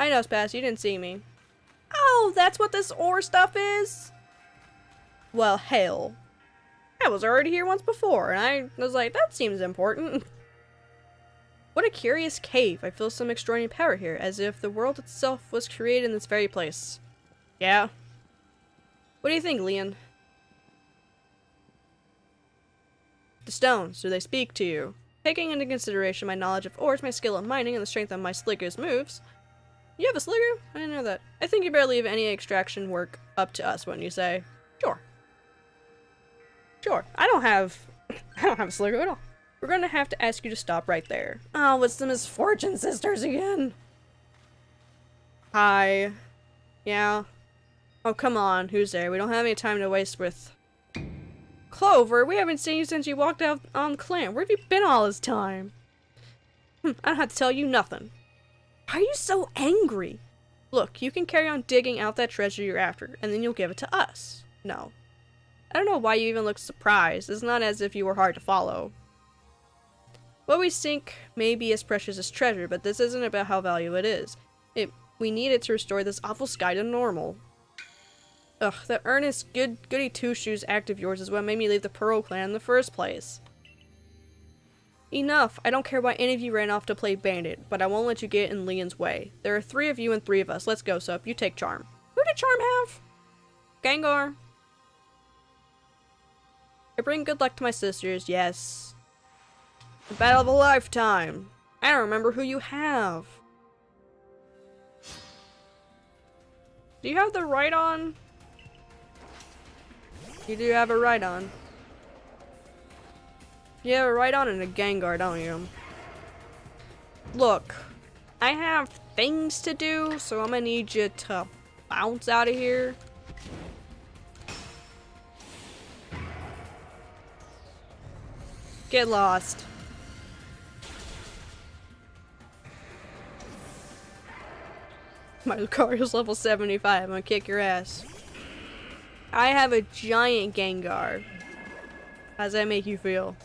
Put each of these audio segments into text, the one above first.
I know, Spass, you didn't see me. Oh, that's what this ore stuff is? Well, hell. I was already here once before, and I was like, that seems important. What a curious cave. I feel some extraordinary power here, as if the world itself was created in this very place. Yeah. What do you think, Leon? The stones, do they speak to you? Taking into consideration my knowledge of ores, my skill in mining, and the strength of my Slicker's moves. You have a Slicker? I didn't know that. I think you better leave any extraction work up to us, wouldn't you say? Sure. Sure. I don't have a Slicker at all. We're gonna have to ask you to stop right there. Oh, it's the Misfortune Sisters again. Hi. Yeah. Oh, come on. Who's there? We don't have any time to waste with... Clover, we haven't seen you since you walked out on clan. Where have you been all this time? I don't have to tell you nothing. Why are you so angry? Look, you can carry on digging out that treasure you're after, and then you'll give it to us. No. I don't know why you even look surprised. It's not as if you were hard to follow. What we think may be as precious as treasure, but this isn't about how valuable it is. We need it to restore this awful sky to normal. Ugh, that earnest, goody two-shoes act of yours is what made me leave the Pearl clan in the first place. Enough. I don't care why any of you ran off to play bandit, but I won't let you get in Leon's way. There are 3 of you and 3 of us. Let's go, Sup. You take Charm. Who did Charm have? Gengar. I bring good luck to my sisters, yes. The battle of a lifetime. I don't remember who you have. Do you have the Rhydon? You do have a Rhydon. You have a Rhydon and a Gengar, don't you? Look, I have things to do, so I'm gonna need you to bounce out of here. Get lost. My Lucario's level 75. I'm gonna kick your ass. I have a giant Gengar. How does that make you feel?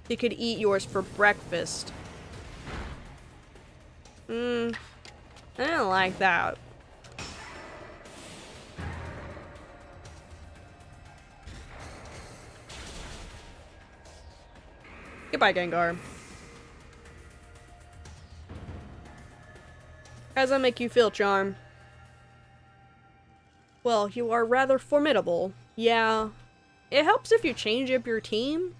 He could eat yours for breakfast. I don't like that. Goodbye, Gengar. How does that make you feel, Charm? Well, you are rather formidable. Yeah. It helps if you change up your team.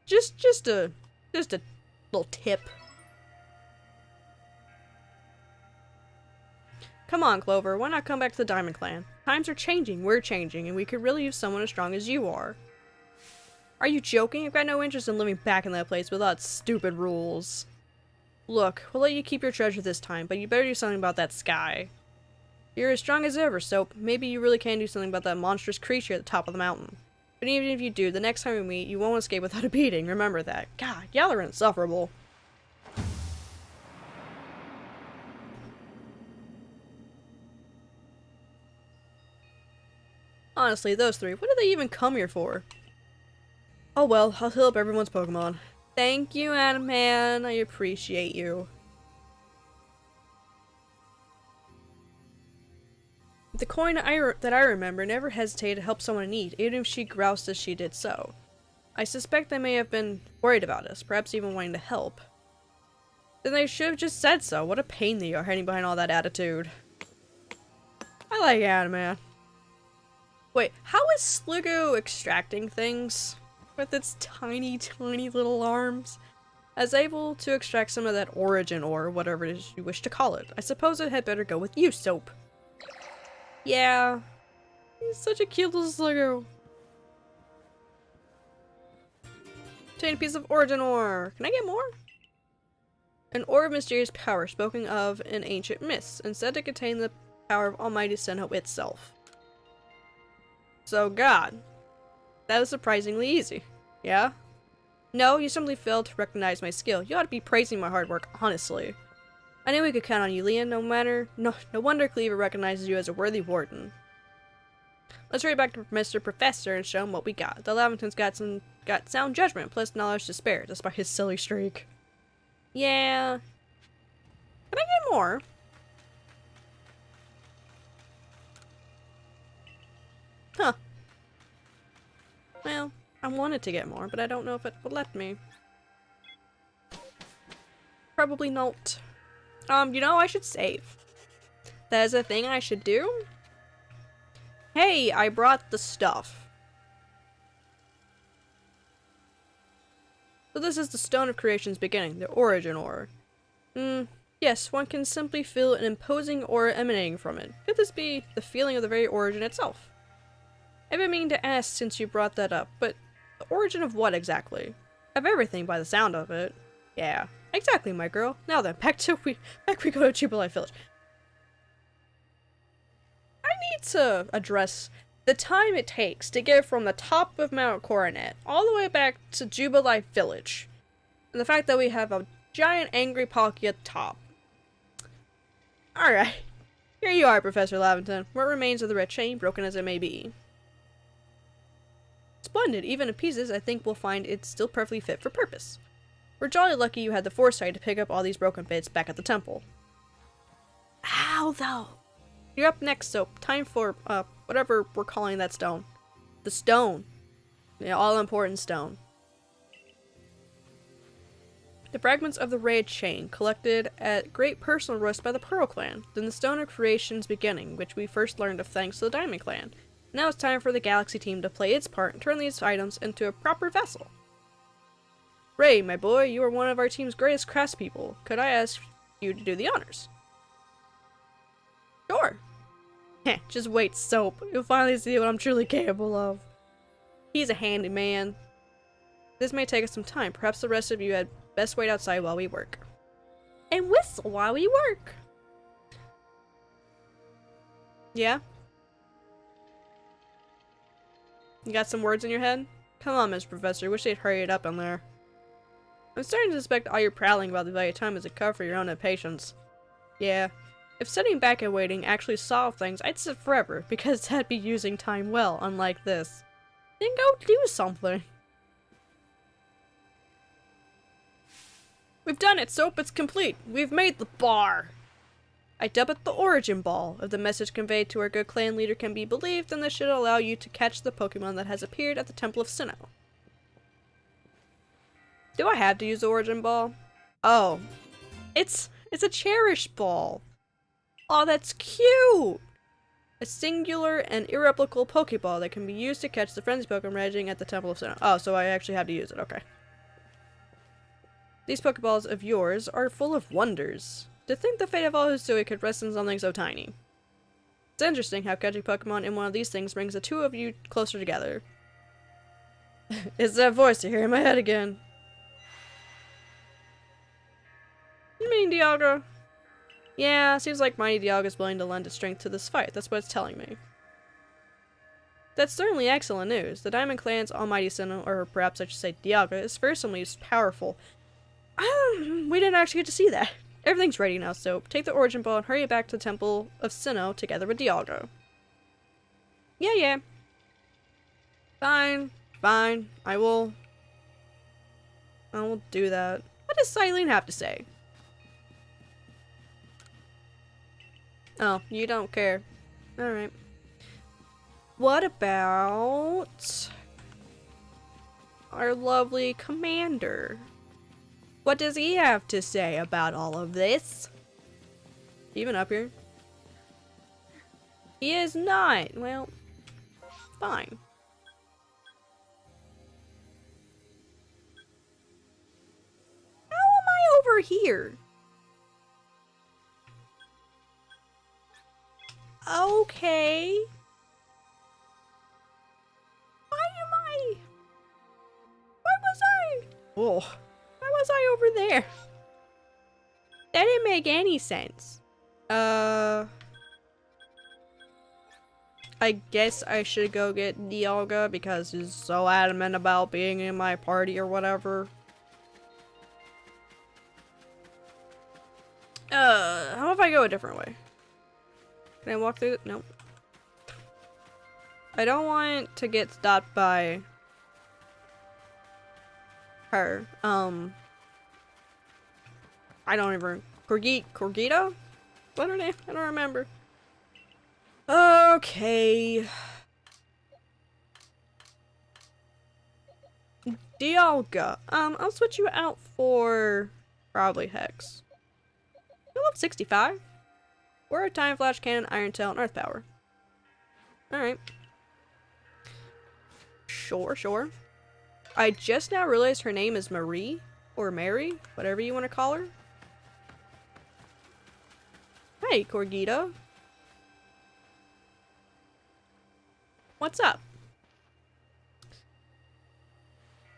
Just a little tip. Come on, Clover. Why not come back to the Diamond Clan? Times are changing, we're changing, and we could really use someone as strong as you are. Are you joking? I've got no interest in living back in that place without stupid rules. Look, we'll let you keep your treasure this time, but you better do something about that sky. You're as strong as ever, so maybe you really can do something about that monstrous creature at the top of the mountain. But even if you do, the next time we meet, you won't escape without a beating, remember that. God, y'all are insufferable. Honestly, those 3, what did they even come here for? Oh well, I'll heal up everyone's Pokemon. Thank you, Adam Man. I appreciate you. The coin that I remember never hesitated to help someone in need, even if she groused as she did so. I suspect they may have been worried about us, perhaps even wanting to help. Then they should have just said so. What a pain they are hiding behind all that attitude. I like Adam Man. Wait, how is Sligo extracting things? With its tiny, tiny little arms? As able to extract some of that origin ore, whatever it is you wish to call it. I suppose it had better go with you, Soap. Yeah. He's such a cute little Sligo. Obtain a piece of origin ore. Can I get more? An ore of mysterious power spoken of in ancient myths, and said to contain the power of Almighty Senho itself. So, God. That was surprisingly easy. Yeah? No, you simply failed to recognize my skill. You ought to be praising my hard work, honestly. I knew we could count on you, Leon. No wonder Cleaver recognizes you as a worthy warden. Let's hurry back to Mr. Professor and show him what we got. The Lavington's got sound judgment plus knowledge to spare, despite his silly streak. Yeah. Can I get more? Huh. Well, I wanted to get more, but I don't know if it will let me. Probably not. You know, I should save. That is a thing I should do. Hey, I brought the stuff. So this is the Stone of Creation's beginning, the origin ore. Yes, one can simply feel an imposing aura emanating from it. Could this be the feeling of the very origin itself? I've been meaning to ask since you brought that up, but the origin of what exactly? Of everything by the sound of it. Yeah, exactly, my girl. Now then, back we go to Jubilee Village. I need to address the time it takes to get from the top of Mount Coronet all the way back to Jubilee Village. And the fact that we have a giant angry Palkia at the top. Alright. Here you are, Professor Laventon. What remains of the red chain, broken as it may be? Splendid. Even in pieces, I think we'll find it's still perfectly fit for purpose. We're jolly lucky you had the foresight to pick up all these broken bits back at the temple. How though? You're up next, so time for, whatever we're calling that stone. The stone. The all-important stone. The fragments of the raid chain, collected at great personal risk by the Pearl Clan, then the Stone of Creation's beginning, which we first learned of thanks to the Diamond Clan. Now it's time for the Galaxy team to play its part and turn these items into a proper vessel. Ray, my boy, you are one of our team's greatest craftspeople. Could I ask you to do the honors? Sure. Heh, just wait, Soap. You'll finally see what I'm truly capable of. He's a handyman. This may take us some time. Perhaps the rest of you had best wait outside while we work. And whistle while we work. Yeah? You got some words in your head? Come on, Mr. Professor. Wish they'd hurry it up in there. I'm starting to suspect all your prattling about the value of time is a cover for your own impatience. Yeah. If sitting back and waiting actually solved things, I'd sit forever, because that'd be using time well, unlike this. Then go do something. We've done it, Soap. It's complete. We've made the bar. I dub it the Origin Ball. If the message conveyed to our good clan leader can be believed, then this should allow you to catch the Pokemon that has appeared at the Temple of Sinnoh. Do I have to use the Origin Ball? Oh. It's a Cherish Ball. Oh, that's cute! A singular and irreplicable Pokeball that can be used to catch the Frenzy Pokemon raging at the Temple of Sinnoh. Oh, so I actually have to use it. Okay. These Pokeballs of yours are full of wonders. To think the fate of all Hisui could rest in something so tiny. It's interesting how catching Pokemon in one of these things brings the two of you closer together. It's that voice you hear in my head again. You mean Dialga? Yeah, seems like Mighty Dialga is willing to lend its strength to this fight. That's what it's telling me. That's certainly excellent news. The Diamond Clan's Almighty Sinnoh, or perhaps I should say Dialga, is fearsomely powerful. We didn't actually get to see that. Everything's ready now, so take the Origin Ball and hurry back to the Temple of Sinnoh together with Dialga. Yeah. Fine. I will do that. What does Silene have to say? Oh, you don't care. Alright. What about our lovely commander? What does he have to say about all of this? Even up here? He is not. Well, fine. How am I over here? Okay. Oh, why was I over there? That didn't make any sense. I guess I should go get Dialga because he's so adamant about being in my party or whatever. How if I go a different way? Can I walk through? Nope. I don't want to get stopped by her. I don't even Corgita? What's her name? I don't remember. Okay. Dialga. I'll switch you out for probably Hex. I love 65. We're a Time Flash Cannon, Iron Tail, and Earth Power. Alright. Sure. I just now realized her name is Marie. Or Mary. Whatever you want to call her. Hey, Corgita. What's up?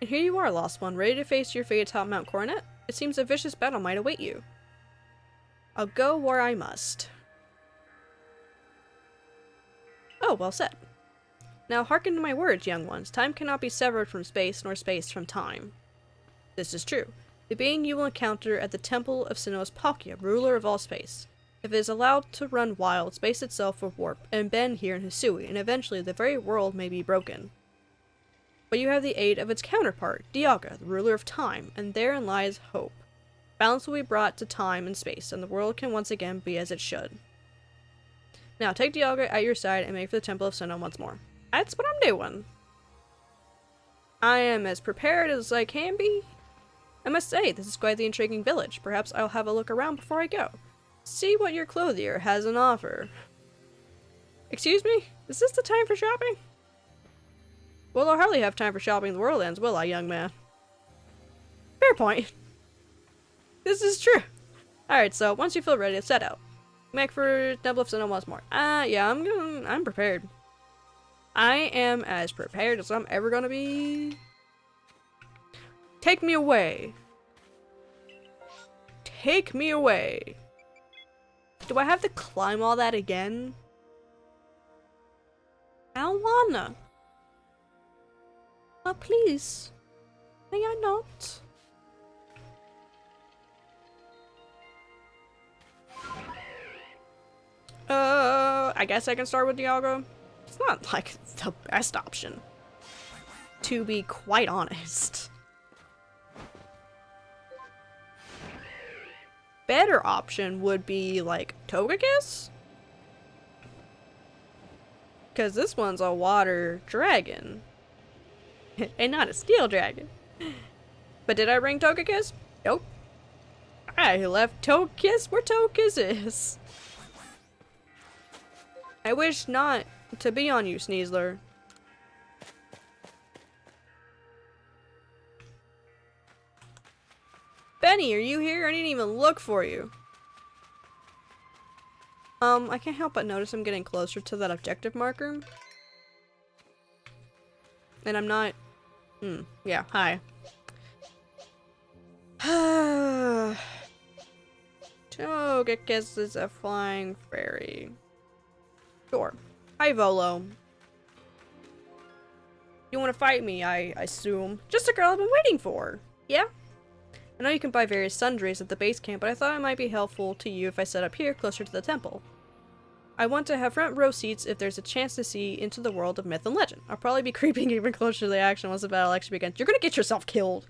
And here you are, Lost One, ready to face your fate atop Mount Coronet. It seems a vicious battle might await you. I'll go where I must. Oh, well said. Now hearken to my words, young ones. Time cannot be severed from space, nor space from time. This is true. The being you will encounter at the Temple of Sinnoh is Palkia, ruler of all space. If it is allowed to run wild, space itself will warp and bend here in Hisui, and eventually the very world may be broken. But you have the aid of its counterpart, Dialga, the ruler of time, and therein lies hope. Balance will be brought to time and space, and the world can once again be as it should. Now take Dialga at your side and make for the Temple of Sinnoh once more. That's what I'm doing. I am as prepared as I can be. I must say, this is quite the intriguing village. Perhaps I'll have a look around before I go. See what your clothier has on offer. Excuse me? Is this the time for shopping? Well, I'll hardly have time for shopping in the world ends, will I, young man? Fair point. This is true. Alright, so once you feel ready to set out. Make for Temple of Sinnoh once more. Yeah, I'm prepared. I am as prepared as I'm ever gonna be. Take me away. Take me away. Do I have to climb all that again? I don't wanna. Oh, please. May I not? I guess I can start with Dialga. It's not like the best option, to be quite honest. Better option would be like Togekiss, because this one's a water dragon and not a steel dragon. But did I bring Togekiss? Nope. I left Togekiss where Togekiss is. I wish not to be on you, Sneasler. Benny, are you here? I didn't even look for you. I can't help but notice I'm getting closer to that objective marker. And I'm not... yeah, hi. Togekiss is a flying fairy. Sure. Hi, Volo. You want to fight me, I assume. Just a girl I've been waiting for. Yeah? I know you can buy various sundries at the base camp, but I thought it might be helpful to you if I set up here closer to the temple. I want to have front row seats if there's a chance to see into the world of myth and legend. I'll probably be creeping even closer to the action once the battle actually begins. You're gonna get yourself killed!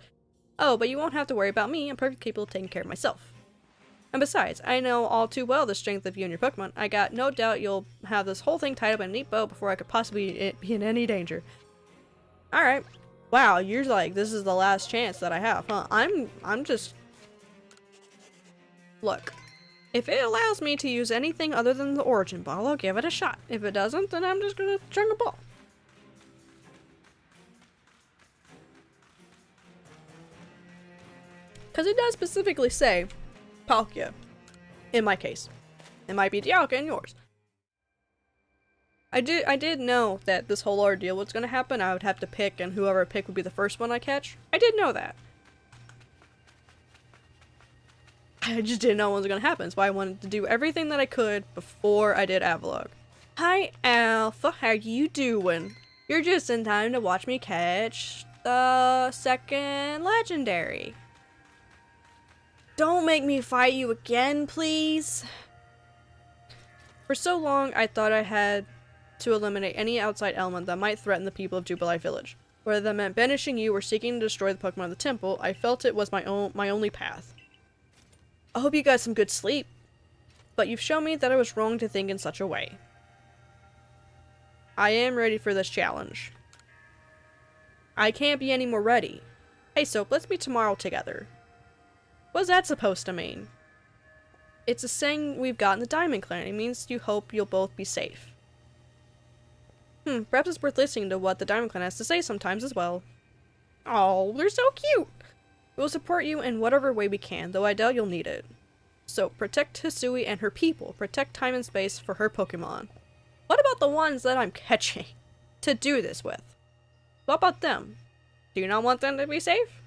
Oh, but you won't have to worry about me. I'm perfectly capable of taking care of myself. And besides, I know all too well the strength of you and your Pokemon. I got no doubt you'll have this whole thing tied up in a neat bow before I could possibly be in any danger. Alright. Wow, you're like, this is the last chance that I have, huh? I'm just... Look. If it allows me to use anything other than the Origin Ball, I'll give it a shot. If it doesn't, then I'm just gonna chug a ball. Because it does specifically say Palkia, in my case. It might be Dialga in yours. I did know that this whole ordeal was going to happen. I would have to pick, and whoever I pick would be the first one I catch. I did know that. I just didn't know what was going to happen, so I wanted to do everything that I could before I did Avalugg. Hi, Alpha. How you doing? You're just in time to watch me catch the second legendary. Don't make me fight you again, please. For so long, I thought I had to eliminate any outside element that might threaten the people of Jubilee Village. Whether that meant banishing you or seeking to destroy the Pokemon of the temple, I felt it was my only path. I hope you got some good sleep. But you've shown me that I was wrong to think in such a way. I am ready for this challenge. I can't be any more ready. Hey Soap, let's meet tomorrow together. What's that supposed to mean? It's a saying we've got in the Diamond Clan. It means you hope you'll both be safe. Perhaps it's worth listening to what the Diamond Clan has to say sometimes as well. Oh, they're so cute! We'll support you in whatever way we can, though I doubt you'll need it. So, protect Hisui and her people. Protect time and space for her Pokemon. What about the ones that I'm catching to do this with? What about them? Do you not want them to be safe?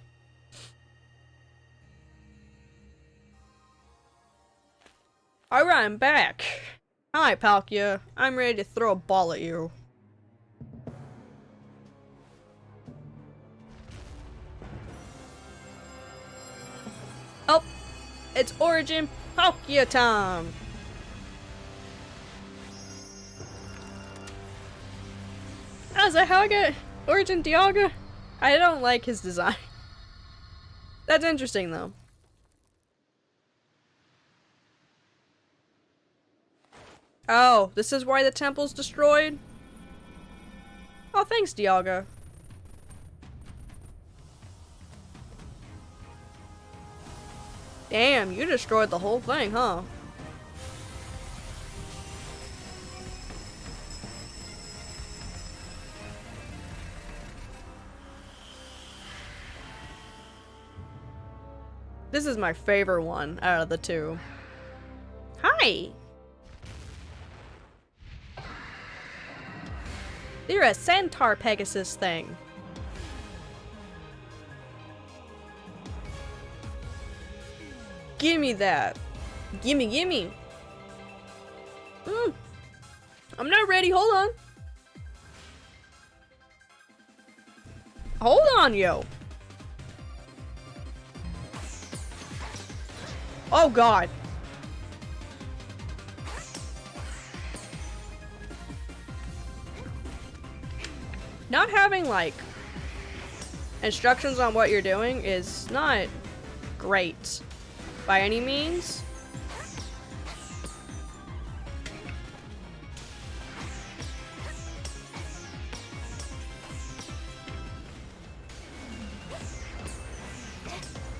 Alright, I'm back. Hi, Palkia. I'm ready to throw a ball at you. Oh, it's Origin Palkia time! Oh, is that how I get Origin Dialga? I don't like his design. That's interesting though. Oh, this is why the temple's destroyed? Oh, thanks, Dialga. Damn, you destroyed the whole thing, huh? This is my favorite one out of the two. Hi! You're a Centaur Pegasus thing. Gimme that. Gimme, gimme. I'm not ready. Hold on. Hold on, yo. Oh, God. Not having, like, instructions on what you're doing is not great by any means.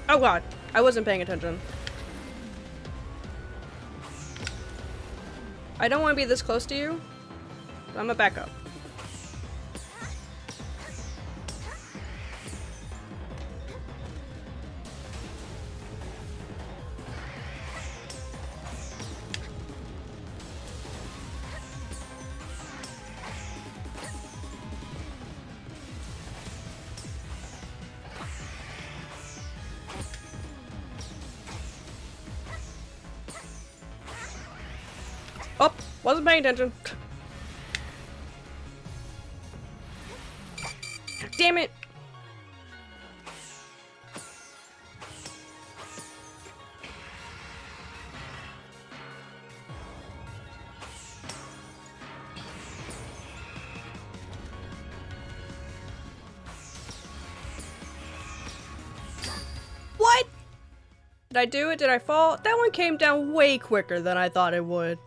Oh God, I wasn't paying attention. I don't want to be this close to you, so I'm gonna back up. Oh, wasn't paying attention. Damn it. What? Did I do it? Did I fall? That one came down way quicker than I thought it would.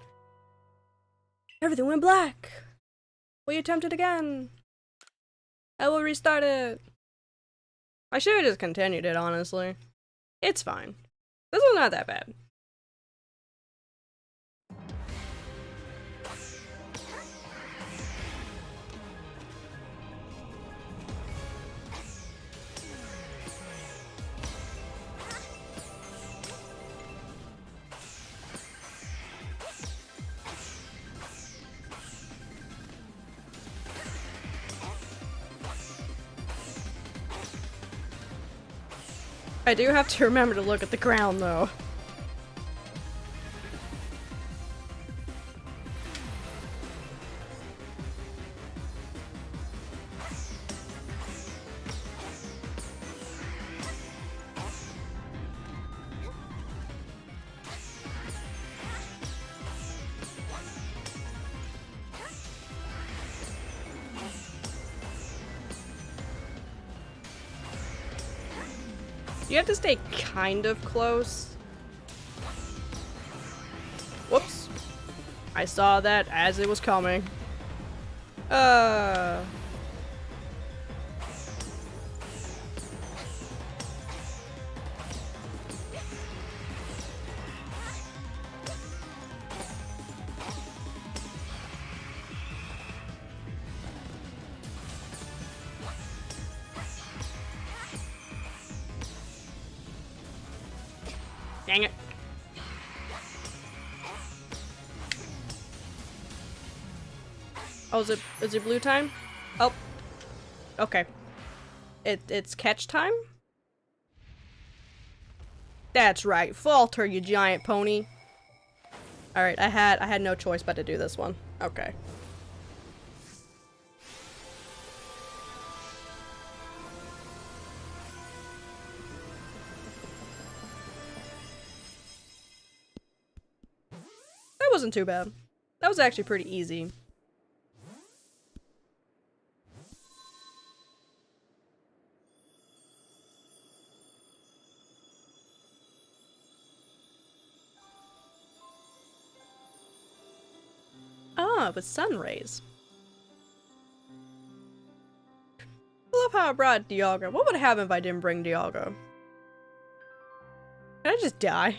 Everything went black. Will you attempt it again? I will restart it. I should have just continued it, honestly. It's fine. This was not that bad. I do have to remember to look at the ground, though. You have to stay kind of close. Whoops. I saw that as it was coming. Dang it. Oh, is it blue time? Oh. Okay. It's catch time? That's right. Falter, you giant pony. Alright, I had no choice but to do this one. Okay. That wasn't too bad. That was actually pretty easy. Ah, with sun rays. I love how I brought Dialga. What would happen if I didn't bring Dialga? Can I just die?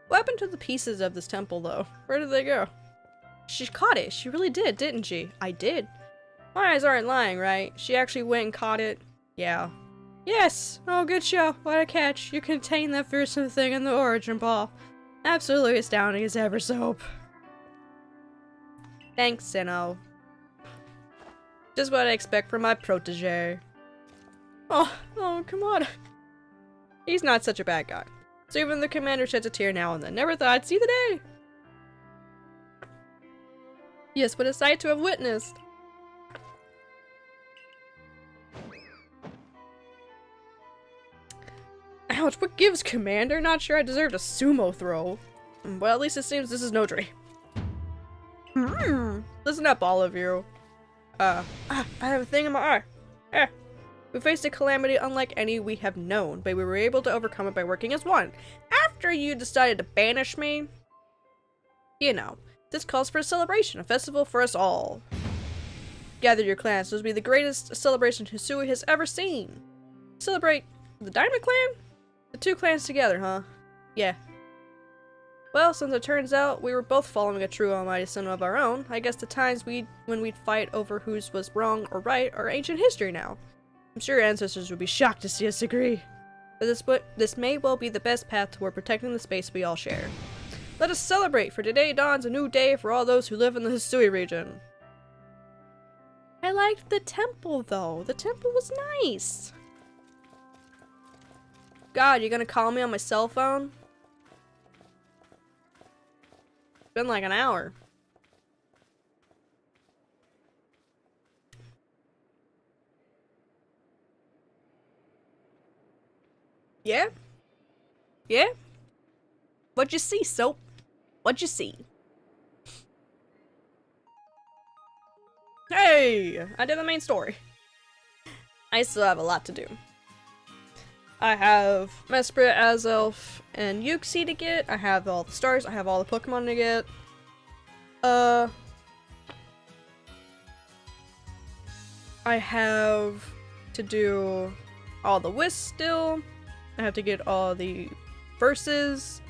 What happened to the pieces of this temple, though? Where did they go? She caught it. She really did, didn't she? I did. My eyes aren't lying, right? She actually went and caught it. Yeah. Yes! Oh, good show. What a catch. You contained that fearsome thing in the origin ball. Absolutely astounding as ever soap. Thanks, Sinnoh. Just what I expect from my protege. Oh, come on. He's not such a bad guy. So even the commander sheds a tear now and then. Never thought I'd see the day. Yes, what a sight to have witnessed. Ouch, what gives, Commander? Not sure I deserved a sumo throw. Well, at least it seems this is no dream. Listen up, all of you. I have a thing in my eye. We faced a calamity unlike any we have known, but we were able to overcome it by working as one. After you decided to banish me, you know, this calls for a celebration, a festival for us all. Gather your clans, this will be the greatest celebration Hisui has ever seen. Celebrate the Diamond Clan? The two clans together, huh? Yeah. Well, since it turns out we were both following a true almighty son of our own, I guess the times when we'd fight over whose was wrong or right are ancient history now. I'm sure your ancestors would be shocked to see us agree. But this may well be the best path toward protecting the space we all share. Let us celebrate, for today dawns a new day for all those who live in the Hisui region. I liked the temple, though. The temple was nice. God, you're gonna call me on my cell phone? It's been like an hour. Yeah? Yeah? What'd you see, Soap? What'd you see? Hey! I did the main story. I still have a lot to do. I have Mesprit, Azelf, and Yuxi to get. I have all the stars. I have all the Pokemon to get. I have to do all the Wisps still. I have to get all the verses.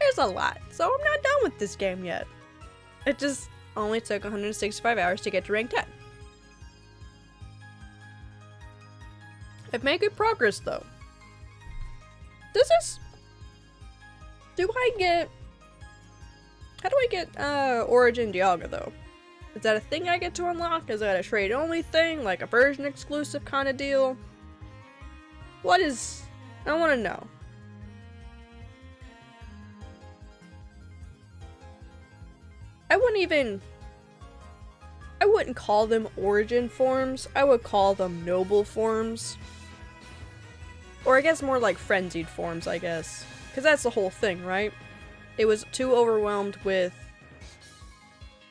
There's a lot, so I'm not done with this game yet. It just only took 165 hours to get to rank 10. I've made good progress though. How do I get Origin Dialga though? Is that a thing I get to unlock? Is that a trade only thing? Like a version exclusive kind of deal? What is... I want to know. I wouldn't call them origin forms. I would call them noble forms. Or I guess more like frenzied forms, I guess. Because that's the whole thing, right? It was too overwhelmed with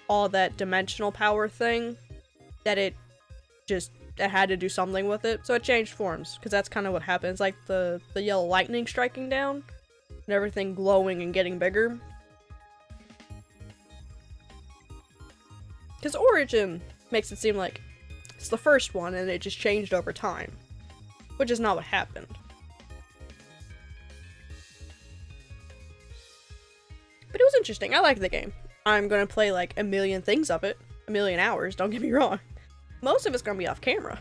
all that dimensional power thing. that it had to do something with it, so it changed forms, because that's kind of what happens, like the yellow lightning striking down, and everything glowing and getting bigger. Because Origin makes it seem like it's the first one and it just changed over time, which is not what happened. But it was interesting. I liked the game. I'm gonna play like a million things of it, a million hours, don't get me wrong. Most of it's gonna be off camera.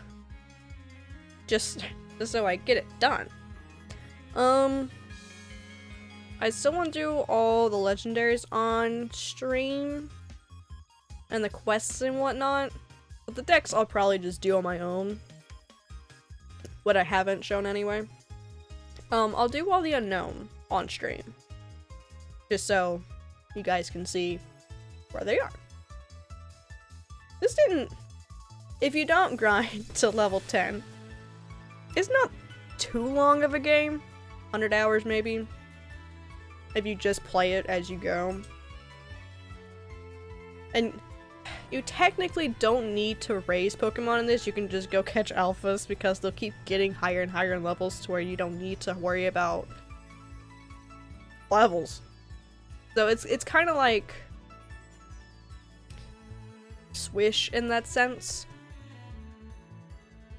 Just so I get it done. I still want to do all the legendaries on stream. And the quests and whatnot. But the decks I'll probably just do on my own. What I haven't shown anyway. I'll do all the unknown on stream. Just so you guys can see where they are. This didn't... If you don't grind to level 10, it's not too long of a game. 100 hours maybe. If you just play it as you go. And you technically don't need to raise Pokemon in this, you can just go catch alphas because they'll keep getting higher and higher in levels to where you don't need to worry about levels. So it's kind of like Swish in that sense.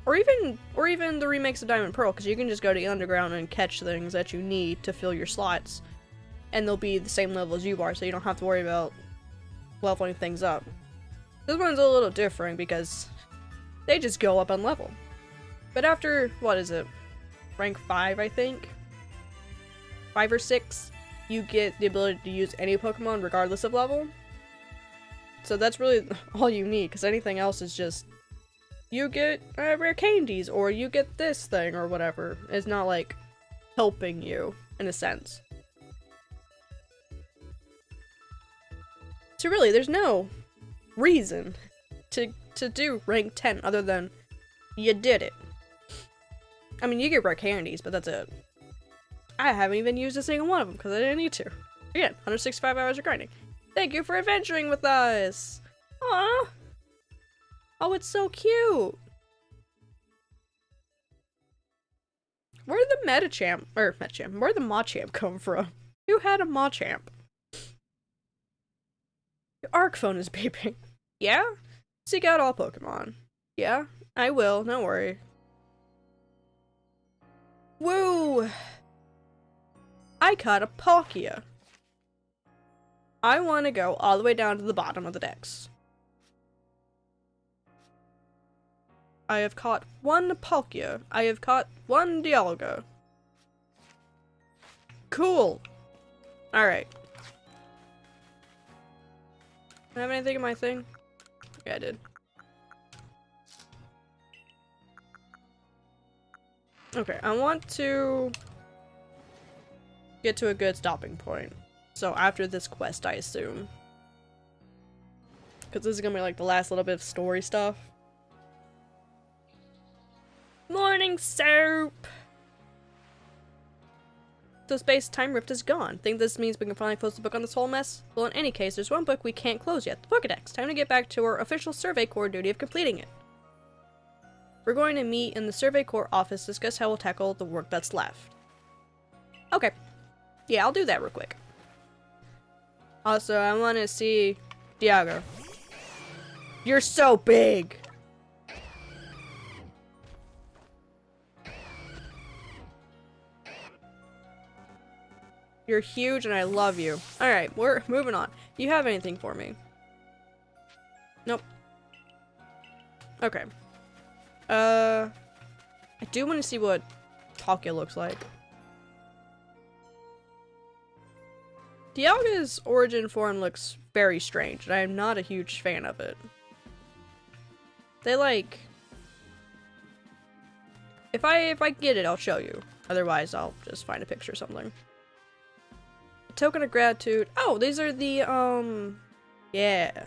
Or even the remakes of Diamond Pearl, because you can just go to the underground and catch things that you need to fill your slots. And they'll be the same level as you are, so you don't have to worry about leveling things up. This one's a little different because they just go up on level. But after, what is it? Rank 5, I think? 5 or 6, you get the ability to use any Pokemon regardless of level. So that's really all you need, because anything else is just, you get rare candies, or you get this thing, or whatever. It's not like helping you, in a sense. So really, there's no reason to do rank 10 other than you did it. I mean, you get rare candies, but that's it. I haven't even used a single one of them because I didn't need to. Again, 165 hours of grinding. Thank you for adventuring with us! Aww! Oh, it's so cute! Where'd the where'd the Machamp come from? Who had a Machamp? Your ARC phone is beeping. Yeah? Seek out all Pokemon. Yeah? I will, don't worry. Woo! I caught a Palkia. I want to go all the way down to the bottom of the decks. I have caught one Palkia. I have caught one Dialga. Cool. Alright. Do I have anything in my thing? Yeah, I did. Okay, I want to get to a good stopping point. So after this quest, I assume. Because this is gonna be like the last little bit of story stuff. Morning soap! The space-time rift is gone. Think this means we can finally close the book on this whole mess? Well, in any case, there's one book we can't close yet. The Pokedex. Time to get back to our official Survey Corps duty of completing it. We're going to meet in the Survey Corps office to discuss how we'll tackle the work that's left. Okay. Yeah, I'll do that real quick. Also, I want to see Dialga. You're so big! You're huge and I love you. Alright, we're moving on. Do you have anything for me? Nope. Okay. I do want to see what Palkia looks like. Dialga's origin form looks very strange, and I am not a huge fan of it. They like... If I get it, I'll show you. Otherwise, I'll just find a picture or something. Token of gratitude. Oh, these are the, yeah.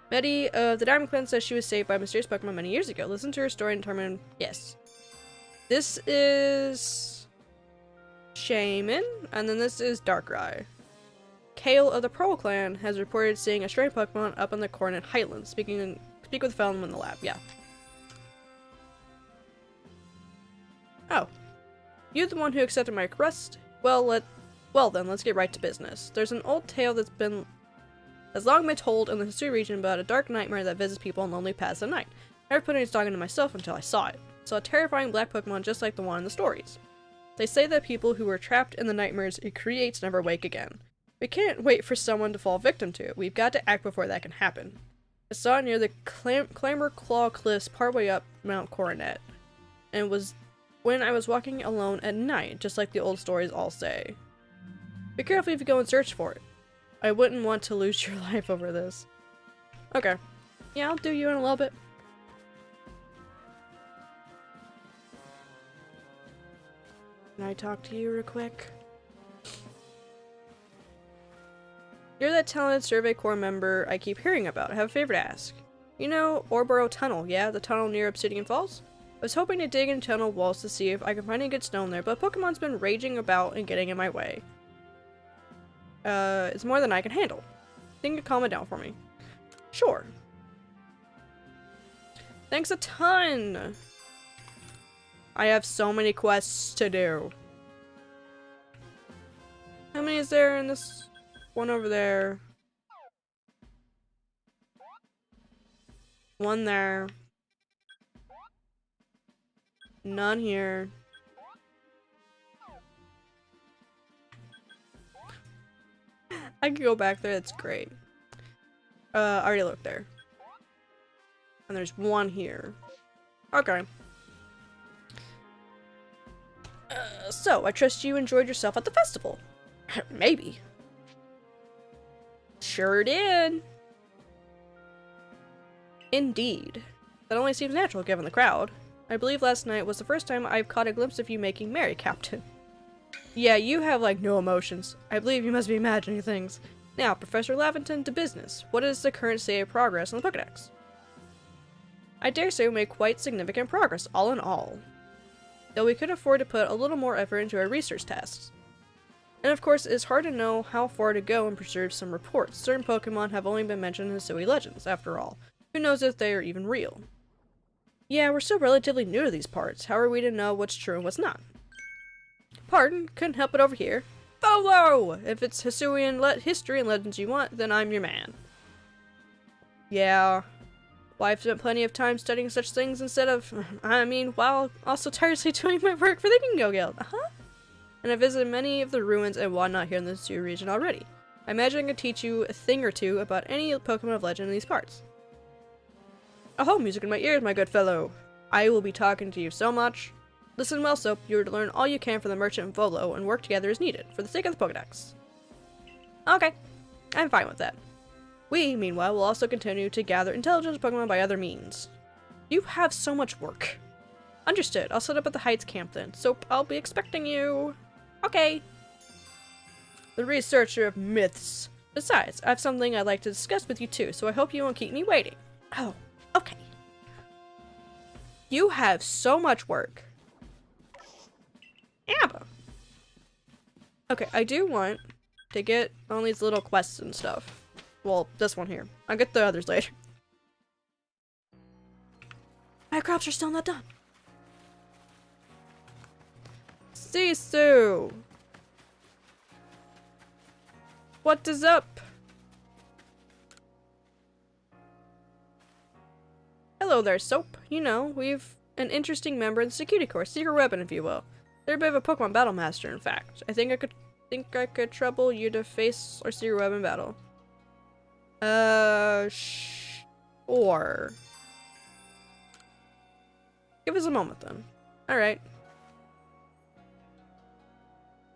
Medi of the Diamond Clan says she was saved by a mysterious Pokemon many years ago. Listen to her story and determine... Yes. This is... Shaman, and then this is Darkrai. Kale of the Pearl Clan has reported seeing a stray Pokemon up in the Cornet Highlands. Speak with Felon in the lab, yeah. Oh. You the one who accepted my request? Well then, let's get right to business. There's an old tale that's long been told in the history region about a dark nightmare that visits people in lonely paths at night. I never put any stock into myself until I saw it. Saw a terrifying black Pokemon just like the one in the stories. They say that people who are trapped in the nightmares it creates never wake again. We can't wait for someone to fall victim to it. We've got to act before that can happen. I saw it near the Clamor Claw Cliffs partway up Mount Coronet. And it was when I was walking alone at night, just like the old stories all say. Be careful if you go and search for it. I wouldn't want to lose your life over this. Okay. Yeah, I'll do you in a little bit. Can I talk to you real quick? You're that talented Survey Corps member I keep hearing about. I have a favor to ask. You know Orboro Tunnel, yeah? The tunnel near Obsidian Falls? I was hoping to dig in tunnel walls to see if I can find any good stone there, but Pokemon's been raging about and getting in my way. It's more than I can handle. Think you calm it down for me. Sure. Thanks a ton! I have so many quests to do. How many is there in this one over there? One there. None here. I could go back there, that's great. I already looked there. And there's one here. Okay. So, I trust you enjoyed yourself at the festival. Maybe. Sure did. Indeed. That only seems natural given the crowd. I believe last night was the first time I've caught a glimpse of you making merry, Captain. Yeah, you have like no emotions. I believe you must be imagining things. Now, Professor Laventon, to business. What is the current state of progress on the Pokedex? I dare say we made quite significant progress, all in all. Though we could afford to put a little more effort into our research tasks. And of course, it's hard to know how far to go and preserve some reports. Certain Pokemon have only been mentioned in silly legends, after all. Who knows if they are even real? Yeah, we're still relatively new to these parts. How are we to know what's true and what's not? Pardon? Couldn't help it over here. Bolo! If it's Hisuian history and legends you want, then I'm your man. Yeah. Well, I've spent plenty of time studying such things instead of, while also tirelessly doing my work for the Gingo Guild. And I visited many of the ruins and whatnot here in the Zoo region already. I imagine I can teach you a thing or two about any Pokemon of legend in these parts. Oh, music in my ears, my good fellow. I will be talking to you so much. Listen well, Soap. You are to learn all you can from the merchant and Volo and work together as needed, for the sake of the Pokedex. Okay, I'm fine with that. We, meanwhile, will also continue to gather intelligence Pokemon by other means. You have so much work. Understood. I'll set up at the Heights camp then. Soap, I'll be expecting you. Okay. The researcher of myths. Besides, I have something I'd like to discuss with you too, so I hope you won't keep me waiting. Oh, okay. You have so much work. Abba. Okay, I do want to get on these little quests and stuff. Well, this one here. I'll get the others later. My crops are still not done. Sisu! What is up? Hello there, Soap. You know, we've an interesting member in the security corps, secret weapon if you will. They're a bit of a Pokemon battle master, in fact. I think I could trouble you to face our secret weapon battle. Sure. Give us a moment then. Alright.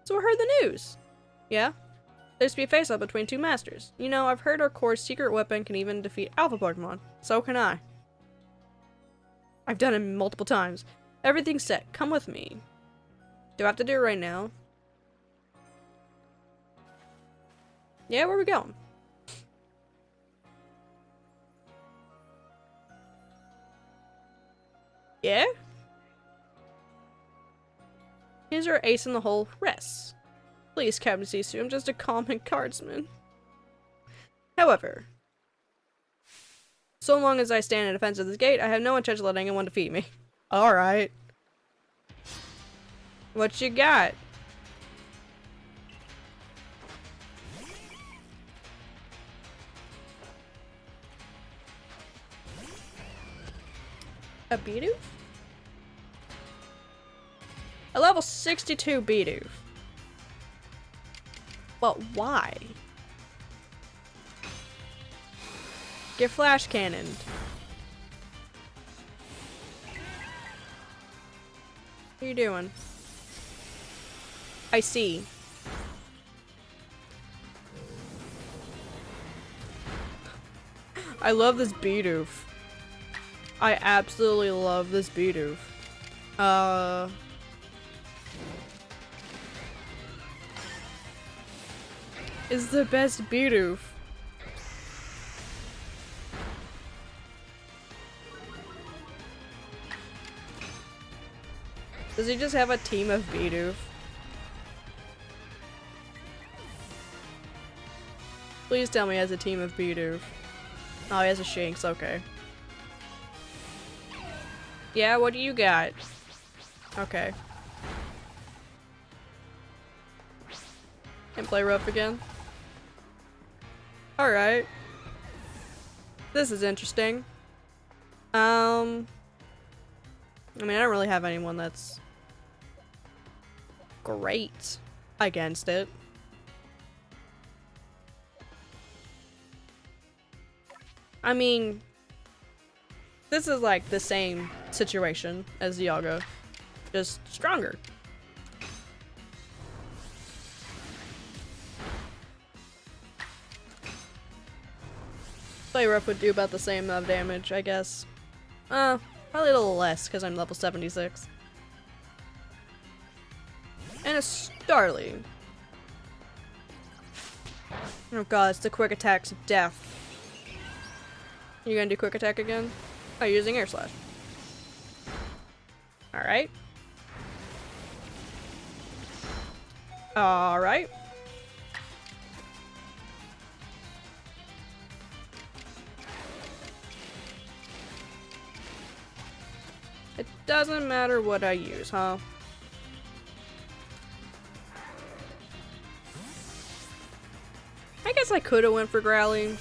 So I heard the news. Yeah? There's to be a face-off between two masters. You know, I've heard our core's secret weapon can even defeat alpha Pokemon. So can I. I've done it multiple times. Everything's set. Come with me. Do I have to do it right now? Yeah, where are we going? Yeah? Here's our ace in the hole, Rest. Please, Captain Sisu, I'm just a common cardsman. However, So long as I stand in defense of this gate, I have no intention of letting anyone defeat me. Alright. What you got? A Bidoof? A level 62 Bidoof. But why? Get flash cannoned. What are you doing? I see. I love this Bidoof. I absolutely love this Bidoof. Is the best Bidoof. Does he just have a team of Bidoof? Please tell me he has a team of Bidoof. Oh, he has a Shinx, okay. Yeah, what do you got? Okay. Can play rough again? Alright. This is interesting. I mean, I don't really have anyone that's great against it. I mean, this is like the same situation as Dialga, just stronger. Play rough would do about the same amount of damage, I guess. Probably a little less because I'm level 76. And a Starly. Oh god, it's the quick attacks of death. You gonna do quick attack again? Oh, you're using Air Slash. Alright. Alright. It doesn't matter what I use, huh? I guess I could have went for Growly.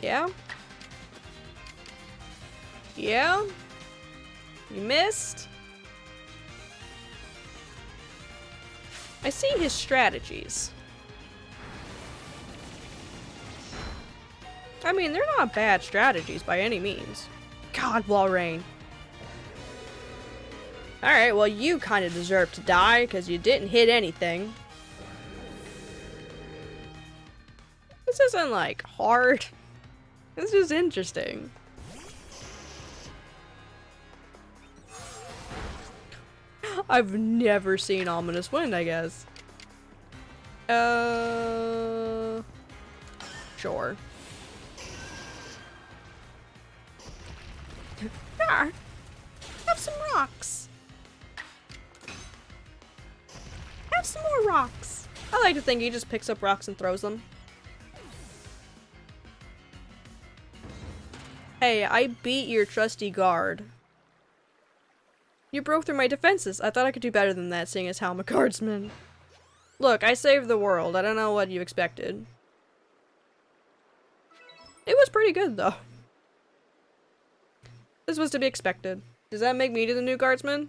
Yeah? Yeah? You missed? I see his strategies. I mean, they're not bad strategies by any means. God, Walrein. Alright, well, you kind of deserve to die because you didn't hit anything. This isn't, like, hard. This is interesting. I've never seen Ominous Wind, I guess. Sure. There. Have some rocks. Have some more rocks. I like to think he just picks up rocks and throws them. Hey, I beat your trusty guard. You broke through my defenses. I thought I could do better than that, seeing as how I'm a guardsman. Look, I saved the world. I don't know what you expected. It was pretty good, though. This was to be expected. Does that make me the new guardsman?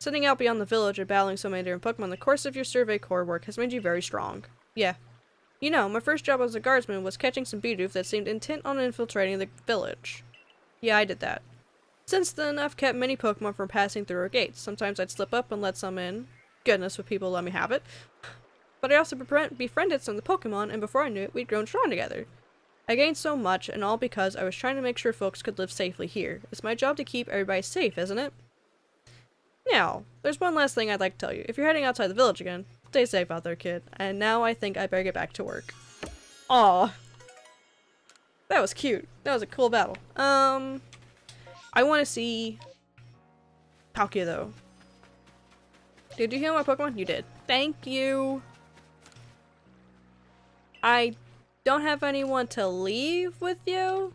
Sitting out beyond the village and battling so many different Pokemon, the course of your Survey Corps work has made you very strong. Yeah. You know, my first job as a guardsman was catching some Bidoof that seemed intent on infiltrating the village. Yeah, I did that. Since then, I've kept many Pokemon from passing through our gates. Sometimes I'd slip up and let some in. Goodness, would people let me have it. But I also befriended some of the Pokemon, and before I knew it, we'd grown strong together. I gained so much, and all because I was trying to make sure folks could live safely here. It's my job to keep everybody safe, isn't it? Now, there's one last thing I'd like to tell you. If you're heading outside the village again, stay safe out there, kid. And now I think I better get back to work. Aw. That was cute. That was a cool battle. I want to see Palkia, though. Did you heal my Pokemon? You did. Thank you. I don't have anyone to leave with you.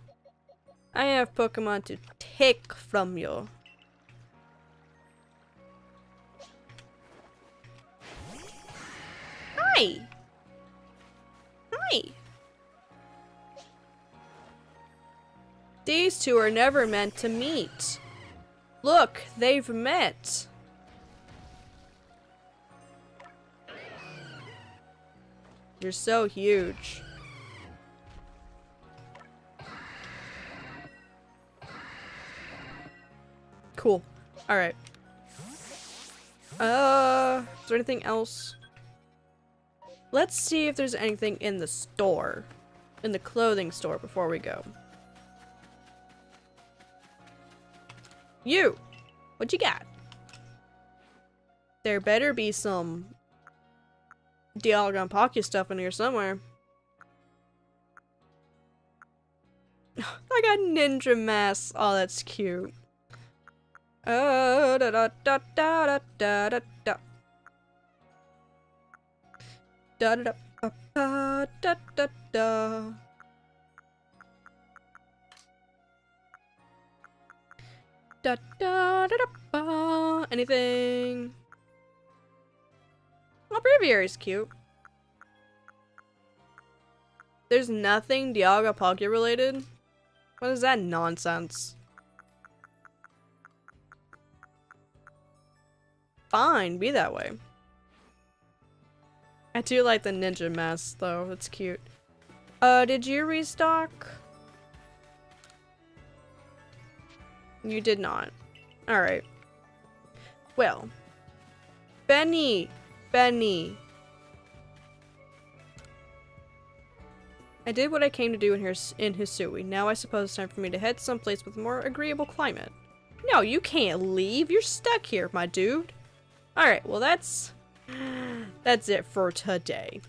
I have Pokemon to take from you. Hi! Hi! These two are never meant to meet. Look, they've met. You're so huge. Cool. Alright. Is there anything else? Let's see if there's anything in the store. In the clothing store before we go. You! What you got? There better be some Dialga Pocky stuff in here somewhere. I got ninja masks. Oh, that's cute. Oh, da da da da da da da. Da da da da da da da. Da da da da da. Anything? Oh, Braviary's cute. There's nothing Dialga Pocky related? What is that nonsense? Fine, be that way. I do like the ninja mask though, that's cute. Did you restock? You did not. Alright. Well. Benny! Benny! I did what I came to do in Hisui. Now I suppose it's time for me to head someplace with a more agreeable climate. No, you can't leave. You're stuck here, my dude. Alright, well that's it for today.